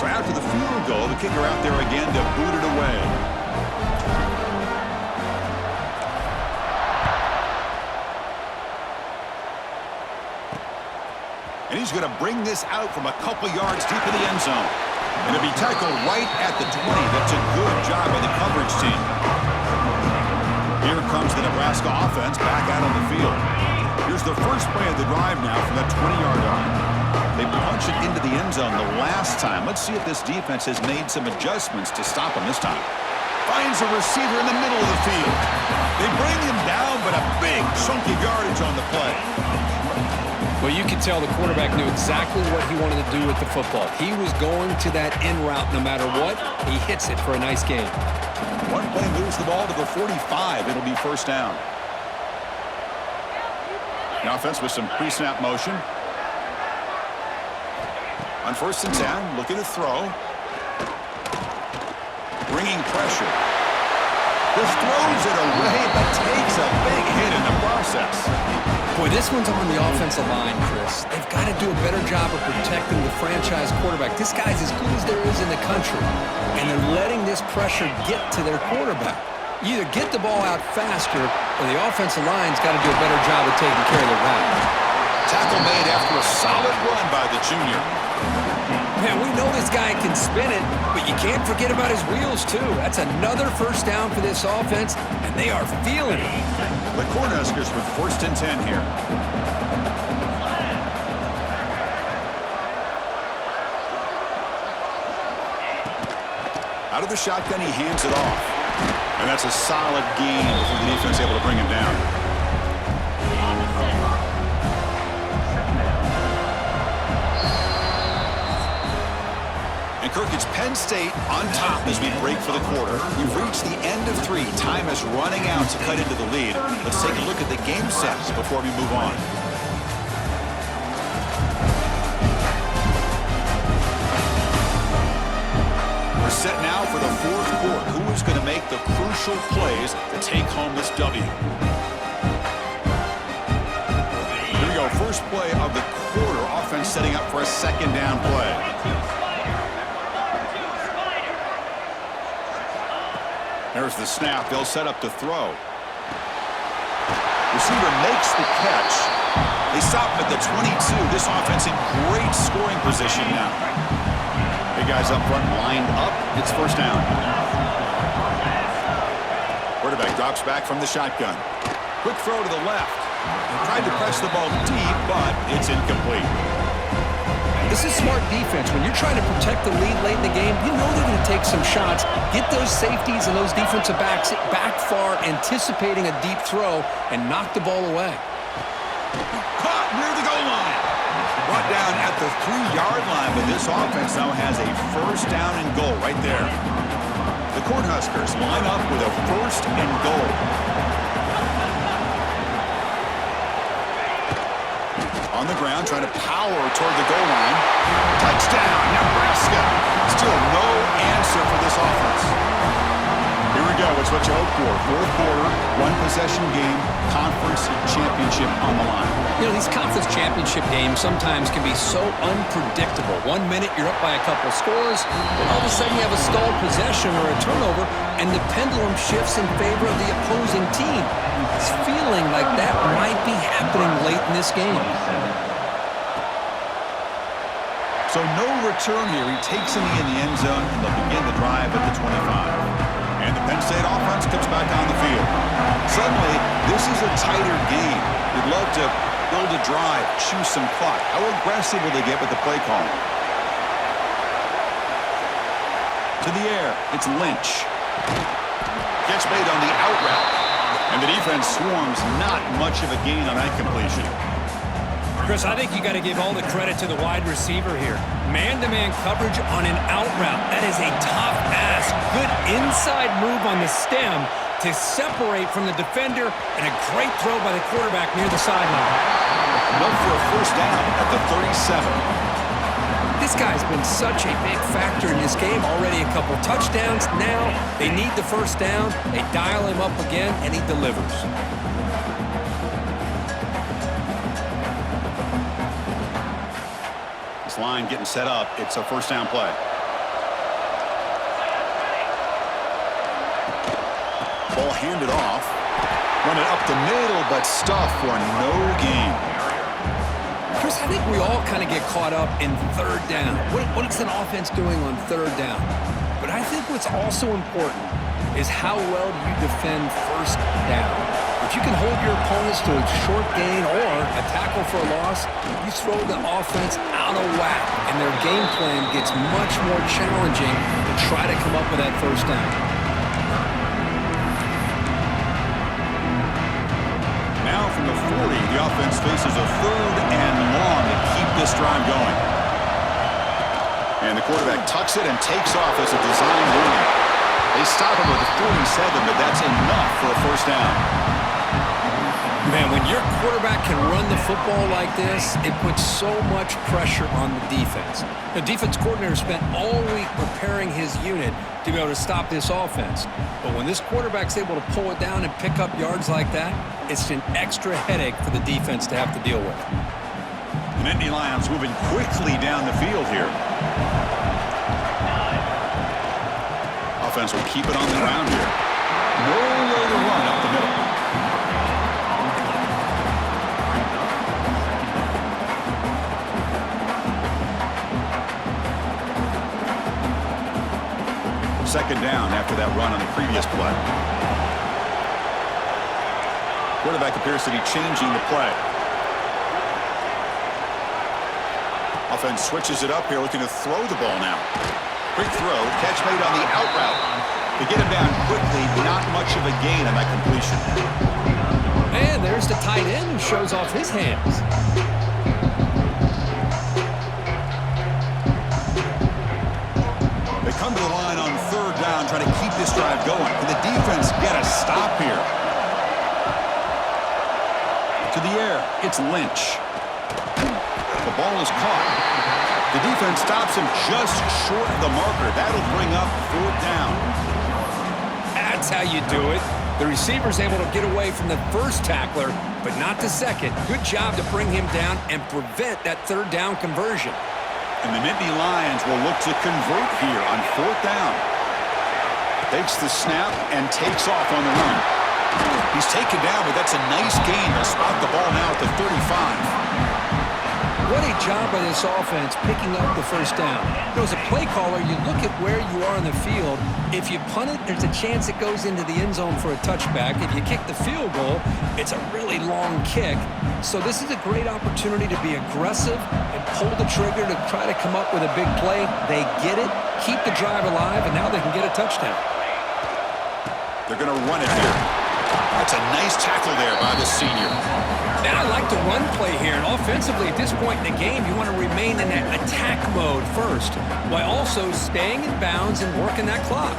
So after the field goal, the kicker out there again to boot it away. And he's going to bring this out from a couple yards deep in the end zone. And it'll be tackled right at the 20. That's a good job by the coverage team. Here comes the Nebraska offense back out on the field. Here's the first play of the drive now from that 20-yard line. They punched it into the end zone the last time. Let's see if this defense has made some adjustments to stop him this time. Finds a receiver in the middle of the field. They bring him down, but a big chunky yardage on the play. Well, you could tell the quarterback knew exactly what he wanted to do with the football. He was going to that in route no matter what. He hits it for a nice gain. One play moves the ball to the 45. It'll be first down. The offense with some pre-snap motion. On 1st and 10, looking to throw. Bringing pressure. Just throws it away, but takes a big hit in the process. Boy, this one's on the offensive line, Chris. They've got to do a better job of protecting the franchise quarterback. This guy's as good as there is in the country, and they're letting this pressure get to their quarterback. You either get the ball out faster, or the offensive line's got to do a better job of taking care of their guy. Tackle made after a solid run by the junior. Man, we know this guy can spin it, but you can't forget about his wheels, too. That's another first down for this offense, and they are feeling it. The Cornhuskers with 1st and 10 here. Out of the shotgun, he hands it off. And that's a solid gain before the defense able to bring him down. And Kirk, it's Penn State on top as we break for the quarter. We've reached the end of 3. Time is running out to cut into the lead. Let's take a look at the game sets before we move on. We're set now for the 4th quarter. Who is going to make the crucial plays to take home this W? Here we go. First play of the quarter. Offense setting up for a 2nd down play. There's the snap. They'll set up to throw. Receiver makes the catch. They stop him at the 22. This offense in great scoring position now. Big guys up front lined up. It's first down. Quarterback drops back from the shotgun. Quick throw to the left. Tried to press the ball deep, but it's incomplete. This is smart defense. When you're trying to protect the lead late in the game, you know they're going to take some shots, get those safeties and those defensive backs back far, anticipating a deep throw, and knock the ball away. Caught near the goal line. Brought down at the 3-yard line, but this offense now has a first down and goal right there. The Cornhuskers line up with a 1st and goal. On the ground, trying to power toward the goal line. Touchdown, Nebraska. Still no answer for this offense. Here we go. It's what you hope for. 4th quarter, 1-possession game, conference championship on the line. You know, these conference championship games sometimes can be so unpredictable. 1 minute you're up by a couple scores, then all of a sudden you have a stalled possession or a turnover, and the pendulum shifts in favor of the opposing team. It's feeling like that might be happening late in this game. So no return here. He takes him in the end zone, and they'll begin the drive at the 25. And the Penn State offense comes back on the field. Suddenly, this is a tighter game. We'd love to build a drive, choose some clock. How aggressive will they get with the play call? To the air, it's Lynch. Catch made on the out route. And the defense swarms, not much of a gain on that completion. Chris, I think you got to give all the credit to the wide receiver here. Man-to-man coverage on an out route. That is a tough ask. Good inside move on the stem to separate from the defender, and a great throw by the quarterback near the sideline. Enough for a first down at the 37. This guy's been such a big factor in this game. Already a couple touchdowns. Now they need the first down. They dial him up again, and he delivers. Line getting set up. It's a first down play. hand it off. Run it up the middle, but stuffed for no gain. Chris, I think we all kind of get caught up in third down. What is an offense doing on third down? But I think what's also important is how well you defend first down. If you can hold your opponents to a short gain or a tackle for a loss, you throw the offense out of whack, and their game plan gets much more challenging to try to come up with that first down. Now from the 40, the offense faces a third and long to keep this drive going. And the quarterback tucks it and takes off as a design run. They stop him with a 47, but that's enough for a first down. Man, when your quarterback can run the football like this, it puts so much pressure on the defense. The defense coordinator spent all week preparing his unit to be able to stop this offense. But when this quarterback's able to pull it down and pick up yards like that, it's an extra headache for the defense to have to deal with. The Nittany Lions moving quickly down the field here. Offense will keep it on the ground here. Nowhere to run up the middle. Second down after that run on the previous play. Quarterback appears to be changing the play. Offense switches it up here, looking to throw the ball now. Quick throw, catch made on the out route. To get him down quickly, not much of a gain on that completion. And there's the tight end who shows off his hands. They come to the line on third down, trying to keep this drive going. Can the defense get a stop here? To the air, it's Lynch. The ball is caught. The defense stops him just short of the marker. That'll bring up fourth down. That's how you do it. The receiver's able to get away from the first tackler, but not the second. Good job to bring him down and prevent that third down conversion. And the Nittany Lions will look to convert here on fourth down. Takes the snap and takes off on the run. He's taken down, but that's a nice gain. They'll spot the ball now at the 35. What a job by this offense picking up the first down. You know, as a play caller, you look at where you are in the field. If you punt it, there's a chance it goes into the end zone for a touchback. If you kick the field goal, it's a really long kick. So this is a great opportunity to be aggressive and pull the trigger to try to come up with a big play. They get it, keep the drive alive, and now they can get a touchdown. They're going to run it here. That's a nice tackle there by the senior. And I like the run play here. And offensively, at this point in the game, you want to remain in that attack mode first, while also staying in bounds and working that clock.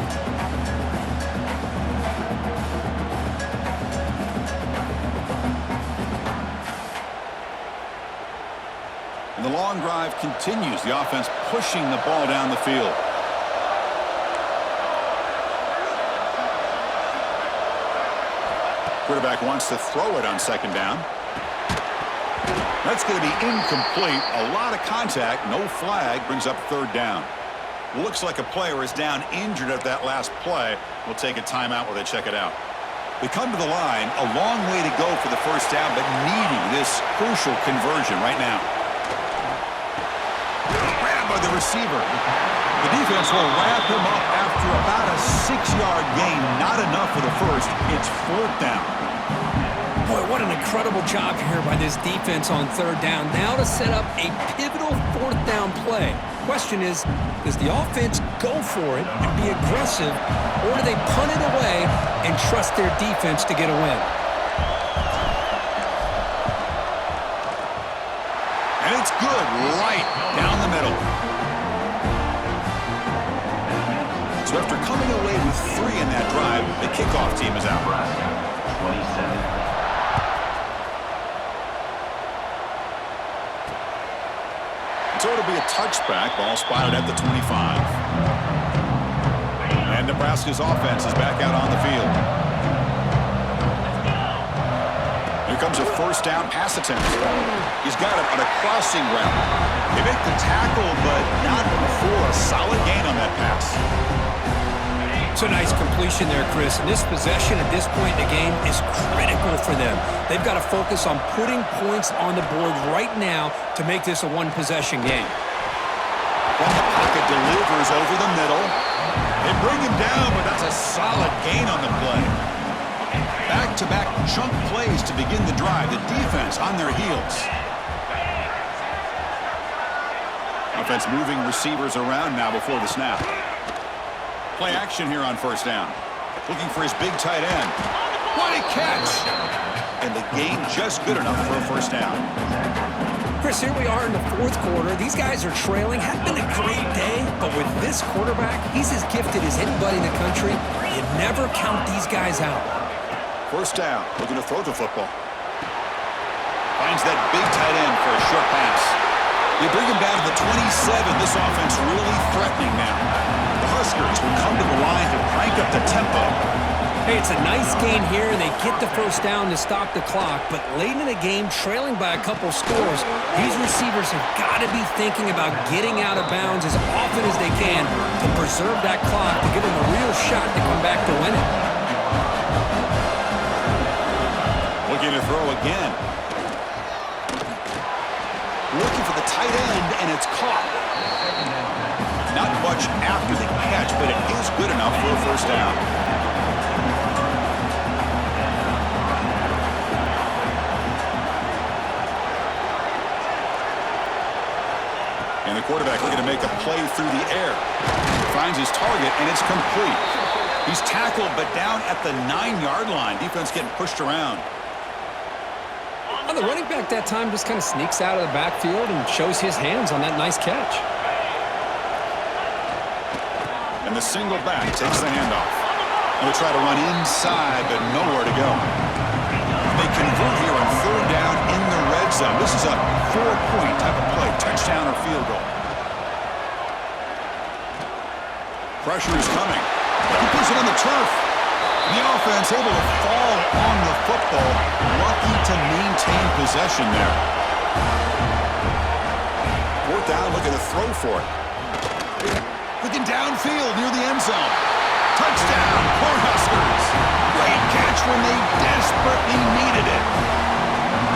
And the long drive continues. The offense pushing the ball down the field. Quarterback wants to throw it on second down. That's going to be incomplete. A lot of contact, no flag, brings up third down. Looks like a player is down injured at that last play. We'll take a timeout while they check it out. They come to the line, a long way to go for the first down, but needing this crucial conversion right now. Grabbed by the receiver. The defense will wrap him up after about a 6-yard gain. Not enough for the first. It's fourth down. Boy, what an incredible job here by this defense on third down. Now to set up a pivotal fourth down play. Question is, does the offense go for it and be aggressive, or do they punt it away and trust their defense to get a win? And it's good right down the middle. So after coming away with 3 in that drive, the kickoff team is out. 27. So it'll be a touchback. Ball spotted at the 25. And Nebraska's offense is back out on the field. Here comes a first down pass attempt. He's got it on a crossing route. They make the tackle, but not before a solid gain on that pass. It's a nice completion there, Chris. And this possession at this point in the game is critical for them. They've got to focus on putting points on the board right now to make this a one-possession game. From the pocket, delivers over the middle. They bring him down, but that's a solid gain on the play. Back-to-back chunk plays to begin the drive. The defense on their heels. Offense moving receivers around now before the snap. Play action here on first down. Looking for his big tight end. What a catch! And the gain just good enough for a first down. Chris, here we are in the fourth quarter. These guys are trailing. Hadn't been a great day, but with this quarterback, he's as gifted as anybody in the country. You never count these guys out. First down, looking to throw the football. Finds that big tight end for a short pass. They bring him down to the 27. This offense really threatening now. The Huskers will come to the line to crank up the tempo. Hey, it's a nice gain here, and they get the first down to stop the clock. But late in the game, trailing by a couple scores, these receivers have got to be thinking about getting out of bounds as often as they can to preserve that clock to give them a real shot to come back to win it. Looking to throw again. Looking for the tight end, and it's caught. Not much after the catch, but it is good enough for a first down. And the quarterback looking to make a play through the air. Finds his target, and it's complete. He's tackled, but down at the 9-yard line. Defense getting pushed around. The running back that time just kind of sneaks out of the backfield and shows his hands on that nice catch. And the single back takes the handoff. They'll try to run inside, but nowhere to go. They convert here on third down in the red zone. This is a 4-point type of play, touchdown or field goal. Pressure is coming. He puts it on the turf. The offense able to fall on the football, lucky to maintain possession there. Fourth down, looking to throw for it. Looking downfield near the end zone. Touchdown, Cornhuskers. Great catch when they desperately needed it.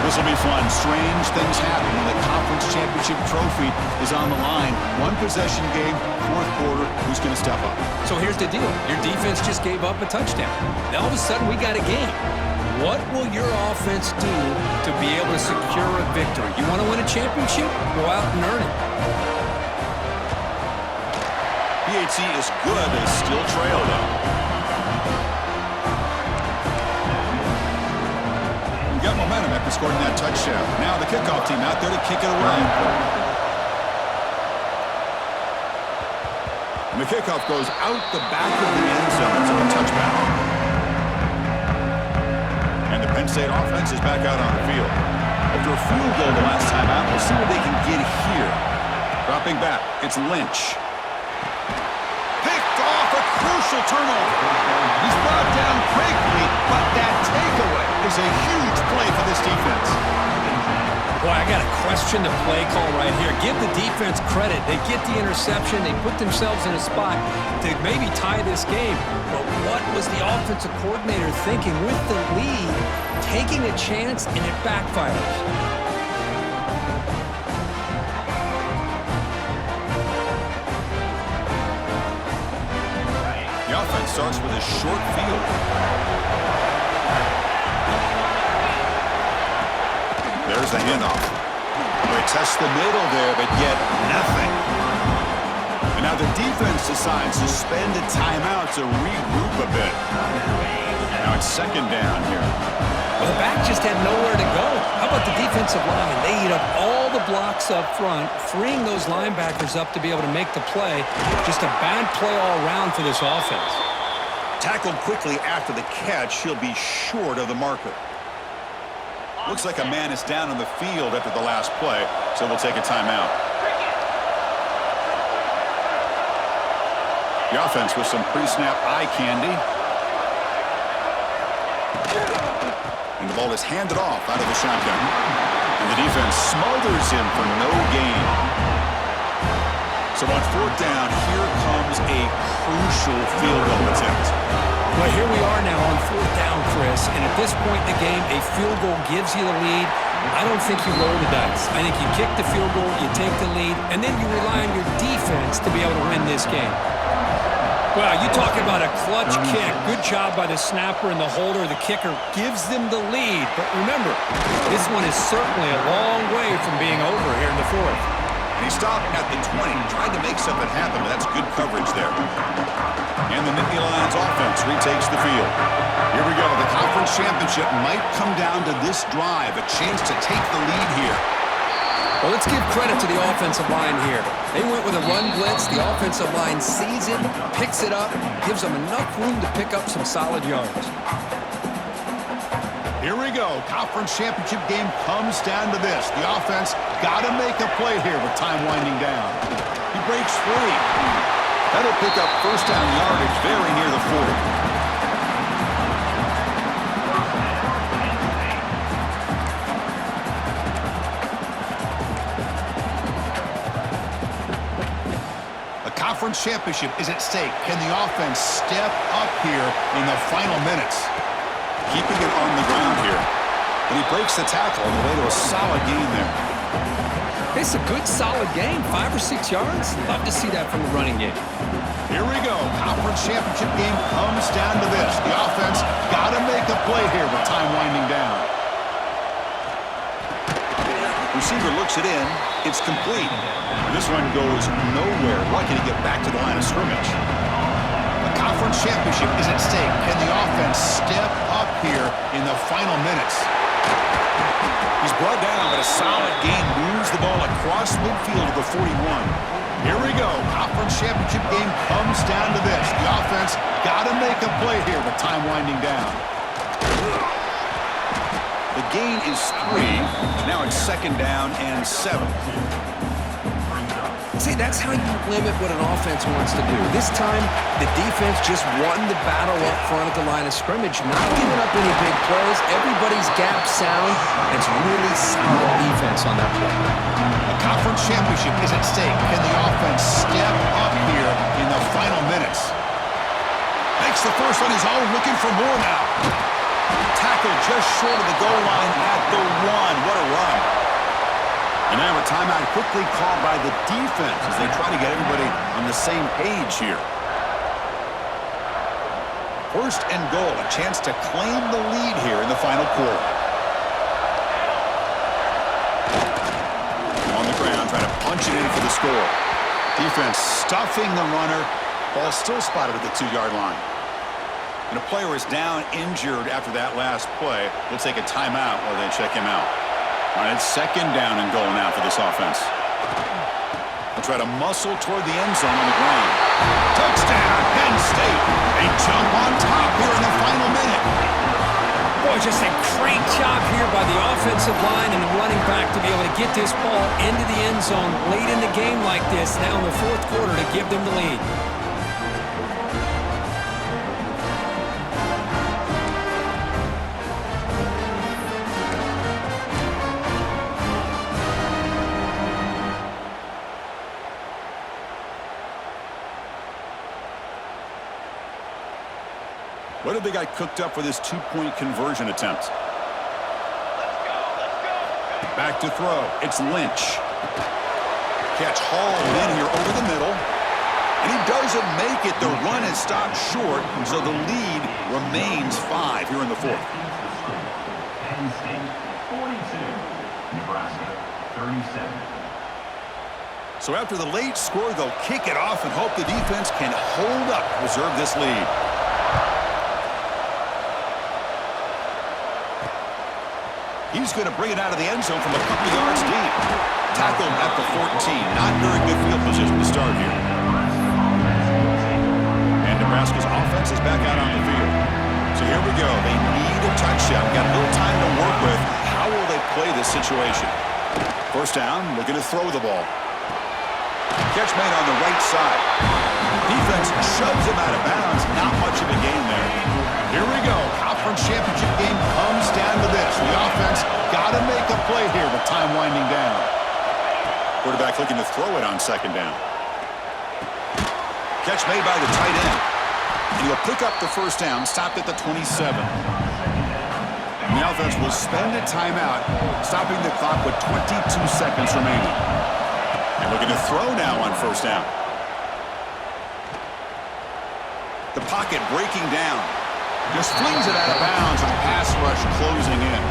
This will be fun. Strange things happen when the conference championship trophy is on the line. One possession game, fourth quarter. Who's going to step up? So here's the deal. Your defense just gave up a touchdown. Now all of a sudden we got a game. What will your offense do to be able to secure a victory? You want to win a championship? Go out and earn it. PHC is good, but still trail though. We got momentum after scoring that touchdown. Now the kickoff team out there to kick it away. And the kickoff goes out the back of the end zone. So a touchback. And the Penn State offense is back out on the field. After a field goal the last time out, we'll see what they can get here. Dropping back, it's Lynch. Picked off, a crucial turnover. He's brought down quickly, but that takeaway is a huge play for this defense. Boy, I got to question the play call right here. Give the defense credit. They get the interception. They put themselves in a spot to maybe tie this game. But what was the offensive coordinator thinking with the lead, taking a chance, and it backfires? The offense starts with a short field. There's the handoff. They test the middle there, but yet nothing. And now the defense decides to spend a timeout to regroup a bit. Now it's second down here. Well, the back just had nowhere to go. How about the defensive line? They eat up all the blocks up front, freeing those linebackers up to be able to make the play. Just a bad play all around for this offense. Tackled quickly after the catch, he'll be short of the marker. Looks like a man is down on the field after the last play, so we'll take a timeout. The offense with some pre-snap eye candy. And the ball is handed off out of the shotgun. And the defense smothers him for no gain. So on fourth down, here comes a crucial field goal attempt. Well, here we are now on fourth down, Chris, and at this point in the game, a field goal gives you the lead. I don't think you roll the dice. I think you kick the field goal, you take the lead, and then you rely on your defense to be able to win this game. Well, you talk about a clutch kick. Good job by the snapper and the holder. The kicker gives them the lead. But remember, this one is certainly a long way from being over here in the fourth. And he stopped at the 20, tried to make something happen, but that's good coverage there. And the Nittany Lions offense retakes the field. Here we go. The conference championship might come down to this drive, a chance to take the lead here. Well, let's give credit to the offensive line here. They went with a run blitz. The offensive line sees it, picks it up, gives them enough room to pick up some solid yards. Here we go. Conference championship game comes down to this. The offense got to make a play here with time winding down. He breaks free. That'll pick up first down yardage very near the 40. Conference championship is at stake. Can the offense step up here in the final minutes? Keeping it on the ground here. And he breaks the tackle on the way to a solid gain there. It's a good, solid game. 5 or 6 yards. Love to see that from the running game. Here we go. Conference championship game comes down to this. The offense got to make a play here with time winding down. Receiver looks it in. It's complete. This one goes nowhere. Lucky to get back to the line of scrimmage. The conference championship is at stake. Can the offense step up here in the final minutes? He's brought down, but a solid gain moves the ball across midfield to the 41. Here we go. Conference championship game comes down to this. The offense got to make a play here with time winding down. The gain is 3. Now it's second down and 7. See, that's how you limit what an offense wants to do. This time, the defense just won the battle up front at the line of scrimmage, not giving up any big plays. Everybody's gap sound. It's really solid defense on that play. A conference championship is at stake. Can the offense step up here in the final minutes? Makes the first on his own, looking for more now. Tackle just short of the goal line at the 1. What a run. And now a timeout quickly called by the defense as they try to get everybody on the same page here. First and goal, a chance to claim the lead here in the final quarter. On the ground, trying to punch it in for the score. Defense stuffing the runner. Ball still spotted at the 2-yard line. And a player is down injured after that last play. They'll take a timeout while they check him out. All right, it's second down and goal now for this offense. They'll try to muscle toward the end zone on the ground. Touchdown, Penn State. They jump on top here in the final minute. Boy, just a great job here by the offensive line and the running back to be able to get this ball into the end zone late in the game like this, now in the fourth quarter, to give them the lead. What have they got cooked up for this 2-point conversion attempt? Back to throw. It's Lynch. Catch hauled in here over the middle. And he doesn't make it. The run is stopped short, so the lead remains 5 here in the fourth. Penn State 42, Nebraska 37. So after the late score, they'll kick it off and hope the defense can hold up, preserve this lead. He's going to bring it out of the end zone from a couple yards deep. Tackled at the 14. Not very good field position to start here. And Nebraska's offense is back out on the field. So here we go. They need a touchdown. Got a little time to work with. How will they play this situation? First down, looking to throw the ball. Catch made on the right side. Defense shoves him out of bounds. Not much of a gain there. Here we go. Conference championship game comes down to this. The offense got to make a play here with time winding down. Quarterback looking to throw it on second down. Catch made by the tight end. And he'll pick up the first down, stopped at the 27. And the offense will spend a timeout, stopping the clock with 22 seconds remaining. And looking to throw now on first down. The pocket breaking down. Just flings it out of bounds with the pass rush closing in.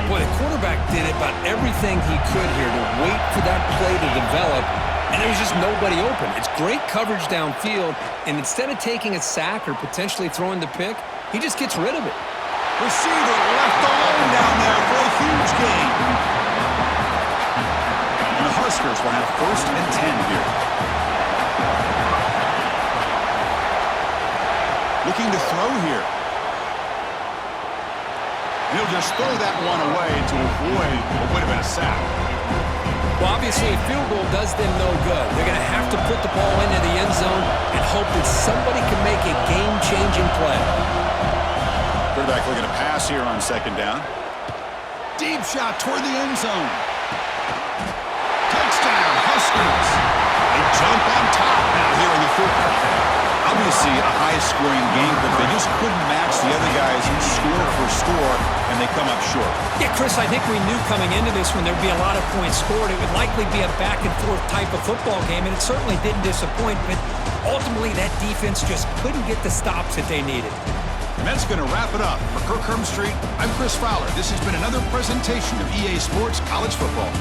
Boy, the quarterback did about everything he could here to wait for that play to develop, and there was just nobody open. It's great coverage downfield, and instead of taking a sack or potentially throwing the pick, he just gets rid of it. Receiver left alone down there for a huge gain. And the Huskers will have 1st and 10 here. Looking to throw here. He'll just throw that one away to avoid what would have been a sack. Well, obviously, a field goal does them no good. They're going to have to put the ball into the end zone and hope that somebody can make a game-changing play. Quarterback looking to pass here on 2nd down. Deep shot toward the end zone. Touchdown, Huskers. They jump on top now here in the 4th. Obviously a high-scoring game, but they just couldn't match the other guys score for score, and they come up short. Yeah, Chris, I think we knew coming into this when there'd be a lot of points scored, it would likely be a back-and-forth type of football game, and it certainly didn't disappoint, but ultimately that defense just couldn't get the stops that they needed. And that's going to wrap it up. For Kirk Hermstreet, I'm Chris Fowler. This has been another presentation of EA Sports College Football.